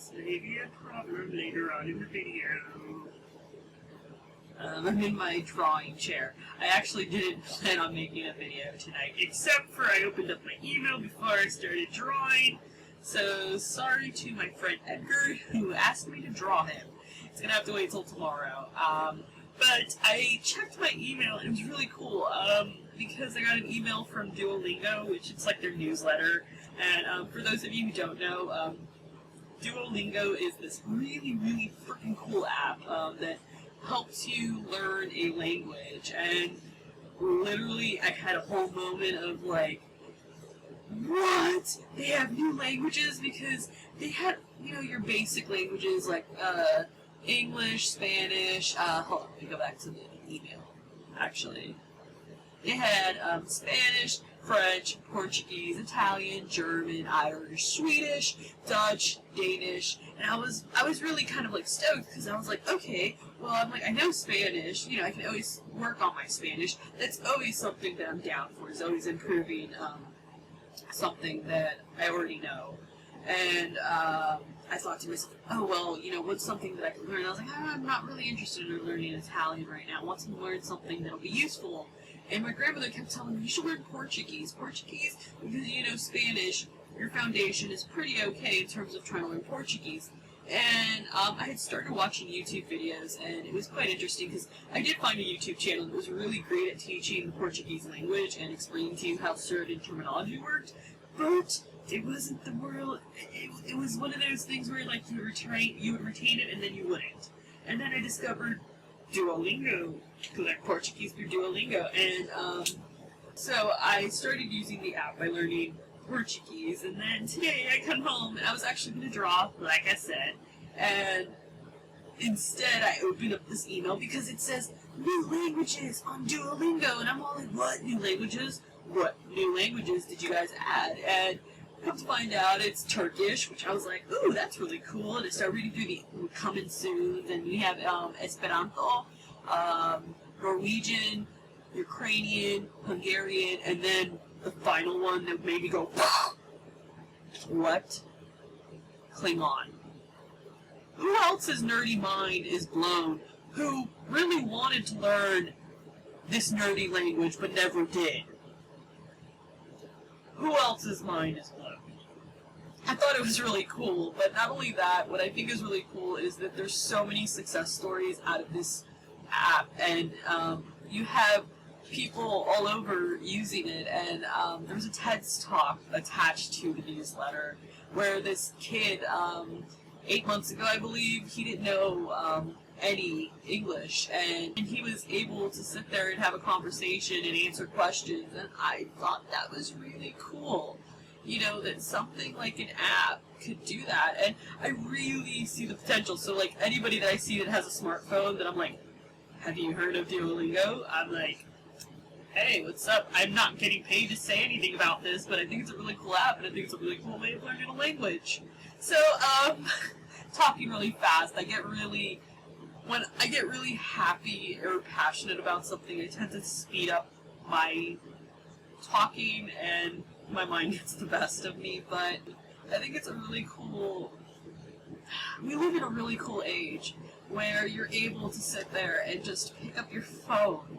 this may be a problem later on in the video. I'm in my drawing chair. I actually didn't plan on making a video tonight, Except for I opened up my email before I started drawing. so sorry to my friend Edgar who asked me to draw him. He's gonna have to wait till tomorrow. But I checked my email and it was really cool because I got an email from Duolingo, which it's like their newsletter. And for those of you who don't know, Duolingo is this really, really freaking cool app that helps you learn a language. And literally, I had a whole moment of like, what? They have new languages? Because they had, you know, your basic languages like English, Spanish. Hold on, let me go back to the email. Actually, they had Spanish, French, Portuguese, Italian, German, Irish, Swedish, Dutch, Danish, and I was really kind of like stoked because I was like, okay, well, I'm like, I know Spanish, you know, I can always work on my Spanish. That's always something that I'm down for, is always improving something that I already know. And I thought to myself, oh, well, you know, what's something that I can learn? I was like, I'm not really interested in learning Italian right now. I want to learn something that'll be useful. And my grandmother kept telling me, you should learn Portuguese. Portuguese, because you know Spanish, your foundation is pretty okay in terms of trying to learn Portuguese. And I had started watching YouTube videos, and it was quite interesting because I did find a YouTube channel that was really great at teaching the Portuguese language and explaining to you how certain terminology worked, but it wasn't the world. It was one of those things where like you would retain it and then you wouldn't. And then I discovered Duolingo, to learn Portuguese through Duolingo, and so I started using the app by learning Portuguese, and then today I come home and I was actually going to draw, like I said, and instead I opened up this email because it says new languages on Duolingo, and I'm all like, what new languages? What new languages did you guys add? And come to find out it's Turkish, which I was like, ooh, that's really cool. And I started reading through the coming soon, and we have Esperanto, Norwegian, Ukrainian, Hungarian, and then the final one that made me go, what? Klingon. Who else's nerdy mind is blown who really wanted to learn this nerdy language but never did? Who else's mind is blown? I thought it was really cool, but not only that, what I think is really cool is that there's so many success stories out of this app, and you have people all over using it, and there was a TED Talk attached to the newsletter where this kid, 8 months ago I believe, he didn't know any English, and he was able to sit there and have a conversation and answer questions, and I thought that was really cool. You know, that something like an app could do that, and I really see the potential. So like anybody that I see that has a smartphone that I'm like, have you heard of Duolingo? I'm like, hey, what's up? I'm not getting paid to say anything about this, but I think it's a really cool app, and I think it's a really cool way of learning a language. So, talking really fast, when I get really happy or passionate about something, I tend to speed up my talking, and my mind gets the best of me, but I think it's a really cool, we live in a really cool age where you're able to sit there and just pick up your phone,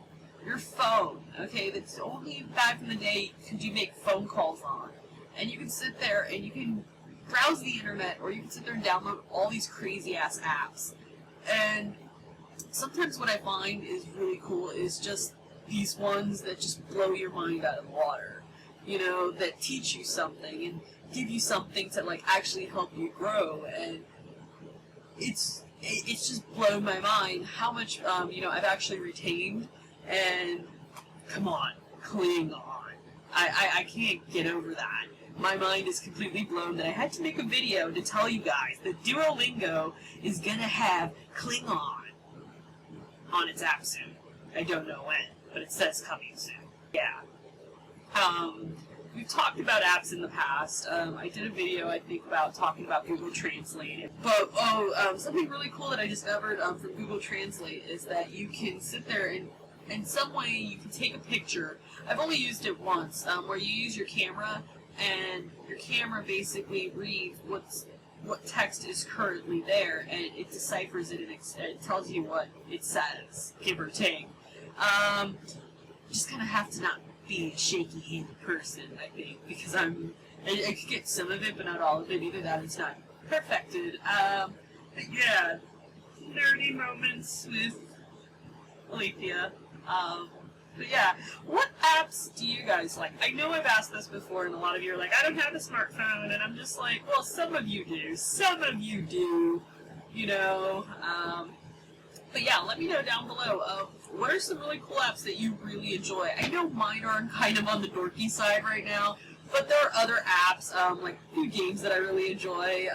okay, that's only back in the day could you make phone calls on, and you can sit there and you can browse the internet, or you can sit there and download all these crazy ass apps, and sometimes what I find is really cool is just these ones that just blow your mind out of the water, you know, that teach you something and give you something to like actually help you grow, and it's just blown my mind how much you know, I've actually retained. And come on, Klingon. I can't get over that. My mind is completely blown that I had to make a video to tell you guys that Duolingo is gonna have Klingon on its app soon. I don't know when, but it says coming soon. Yeah. We've talked about apps in the past. I did a video, I think, about talking about Google Translate. But, something really cool that I discovered from Google Translate is that you can sit there and in some way you can take a picture. I've only used it once, where you use your camera, and your camera basically reads what's what text is currently there, and it deciphers it and it tells you what it says, give or take. Just kind of have to not be a shaky-handed person, I think, because I could get some of it, but not all of it. Either that, it's not perfected. But yeah, nerdy moments with Alethea. But yeah, what apps do you guys like? I know I've asked this before, and a lot of you are like, I don't have a smartphone, and I'm just like, well, some of you do. Some of you do, you know. But yeah, let me know down below. What are some really cool apps that you really enjoy? I know mine are kind of on the dorky side right now, but there are other apps, like a few games that I really enjoy.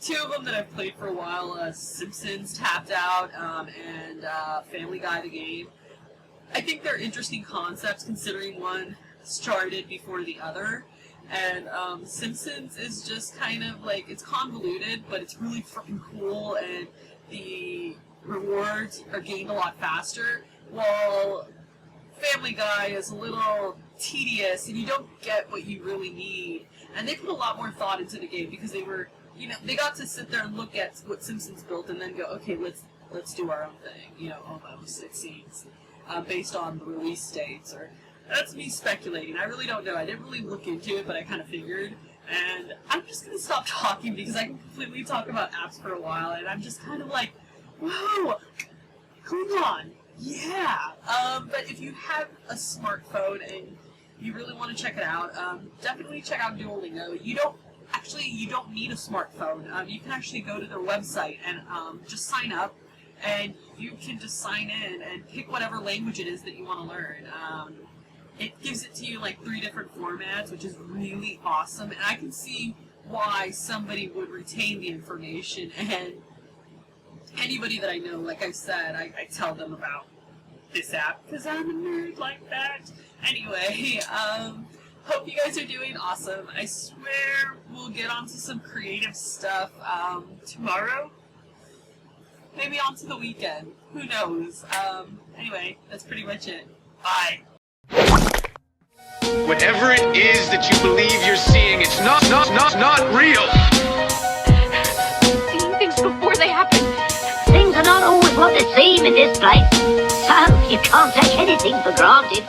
Two of them that I've played for a while, Simpsons Tapped Out, and Family Guy the Game. I think they're interesting concepts considering one started before the other. And Simpsons is just kind of like, it's convoluted, but it's really freaking cool, and the rewards are gained a lot faster, while Family Guy is a little tedious and you don't get what you really need. And they put a lot more thought into the game because they were, you know, they got to sit there and look at what Simpsons built and then go, okay, let's do our own thing, you know, almost, it seems, based on the release dates. Or that's me speculating. I really don't know. I didn't really look into it, but I kind of figured. And I'm just going to stop talking because I can completely talk about apps for a while, and I'm just kind of like, whoa, hold on, yeah. But if you have a smartphone and you really want to check it out, definitely check out Duolingo. You don't need a smartphone. You can actually go to their website and just sign up, and you can just sign in and pick whatever language it is that you want to learn. It gives it to you in like 3 different formats, which is really awesome, and I can see why somebody would retain the information. And anybody that I know, like I said, I tell them about this app because I'm a nerd like that. Anyway, hope you guys are doing awesome. I swear we'll get onto some creative stuff tomorrow. Maybe onto the weekend. Who knows? Anyway, that's pretty much it. Bye. Whatever it is that you believe you're seeing, it's not real. Seeing things before they happen. Things are not always what they seem in this place. So you can't take anything for granted.